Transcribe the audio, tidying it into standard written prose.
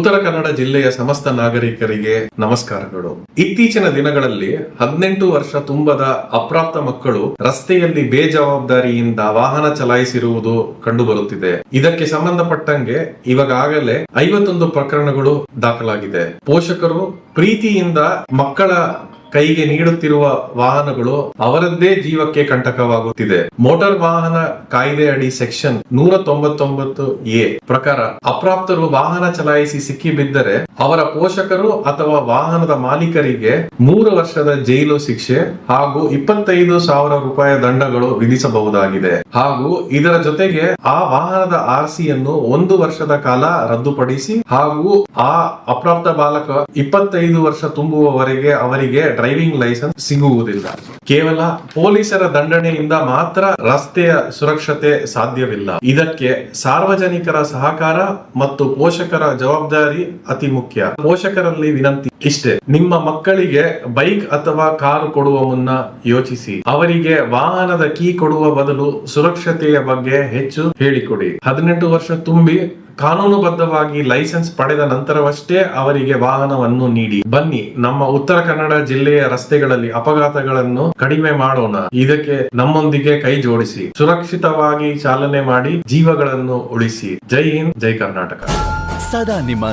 ಉತ್ತರ ಕನ್ನಡ ಜಿಲ್ಲೆಯ ಸಮಸ್ತ ನಾಗರಿಕರಿಗೆ ನಮಸ್ಕಾರಗಳು. ಇತ್ತೀಚಿನ ದಿನಗಳಲ್ಲಿ 18 ವರ್ಷ ತುಂಬದ ಅಪ್ರಾಪ್ತ ಮಕ್ಕಳು ರಸ್ತೆಯಲ್ಲಿ ಬೇಜವಾಬ್ದಾರಿಯಿಂದ ವಾಹನ ಚಲಾಯಿಸಿರುವುದು ಕಂಡುಬರುತ್ತಿದೆ. ಇದಕ್ಕೆ ಸಂಬಂಧಪಟ್ಟಂಗೆ ಇವಾಗಲೇ 51 ಪ್ರಕರಣಗಳು ದಾಖಲಾಗಿದೆ. ಪೋಷಕರು ಪ್ರೀತಿಯಿಂದ ಮಕ್ಕಳ ಕೈಗೆ ನೀಡುತ್ತಿರುವ ವಾಹನಗಳು ಅವರದ್ದೇ ಜೀವಕ್ಕೆ ಕಂಟಕವಾಗುತ್ತಿದೆ. ಮೋಟಾರ್ ವಾಹನ ಕಾಯ್ದೆ ಅಡಿ ಸೆಕ್ಷನ್ 199A ಪ್ರಕಾರ ಅಪ್ರಾಪ್ತರು ವಾಹನ ಚಲಾಯಿಸಿ ಸಿಕ್ಕಿಬಿದ್ದರೆ ಅವರ ಪೋಷಕರು ಅಥವಾ ವಾಹನದ ಮಾಲೀಕರಿಗೆ 3 ವರ್ಷದ ಜೈಲು ಶಿಕ್ಷೆ ಹಾಗೂ 25,000 ರೂಪಾಯಿ ದಂಡಗಳು ವಿಧಿಸಬಹುದಾಗಿದೆ. ಹಾಗೂ ಇದರ ಜೊತೆಗೆ ಆ ವಾಹನದ RCಯನ್ನು 1 ವರ್ಷದ ಕಾಲ ರದ್ದುಪಡಿಸಿ ಹಾಗೂ ಆ ಅಪ್ರಾಪ್ತ ಬಾಲಕ 25 ವರ್ಷ ತುಂಬುವವರೆಗೆ ಅವರಿಗೆ ಡ್ರೈವಿಂಗ್ ಲೈಸೆನ್ಸ್ ಸಿಗುವುದಿಲ್ಲ. ಕೇವಲ ಪೊಲೀಸರ ದಂಡನೆಯಿಂದ ಮಾತ್ರ ರಸ್ತೆಯ ಸುರಕ್ಷತೆ ಸಾಧ್ಯವಿಲ್ಲ. ಇದಕ್ಕೆ ಸಾರ್ವಜನಿಕರ ಸಹಕಾರ ಮತ್ತು ಪೋಷಕರ ಜವಾಬ್ದಾರಿ ಅತಿ ಮುಖ್ಯ. ಪೋಷಕರಲ್ಲಿ ವಿನಂತಿ ಇಷ್ಟೇ, ನಿಮ್ಮ ಮಕ್ಕಳಿಗೆ ಬೈಕ್ ಅಥವಾ ಕಾರು ಕೊಡುವ ಮುನ್ನ ಯೋಚಿಸಿ. ಅವರಿಗೆ ವಾಹನದ ಕೀ ಕೊಡುವ ಬದಲು ಸುರಕ್ಷತೆಯ ಬಗ್ಗೆ ಹೆಚ್ಚು ಹೇಳಿಕೊಡಿ. 18 ವರ್ಷ ತುಂಬಿ ಕಾನೂನುಬದ್ಧವಾಗಿ ಲೈಸೆನ್ಸ್ ಪಡೆದ ನಂತರವಷ್ಟೇ ಅವರಿಗೆ ವಾಹನವನ್ನು ನೀಡಿ. ಬನ್ನಿ, ನಮ್ಮ ಉತ್ತರ ಕನ್ನಡ ಜಿಲ್ಲೆಯ ರಸ್ತೆಗಳಲ್ಲಿ ಅಪಘಾತಗಳನ್ನು ಕಡಿಮೆ ಮಾಡೋಣ. ಇದಕ್ಕೆ ನಮ್ಮೊಂದಿಗೆ ಕೈ ಜೋಡಿಸಿ ಸುರಕ್ಷಿತವಾಗಿ ಚಾಲನೆ ಮಾಡಿ ಜೀವಗಳನ್ನು ಉಳಿಸಿ. ಜೈ ಹಿಂದ್, ಜೈ ಕರ್ನಾಟಕ. ಸದಾ ನಿಮ್ಮ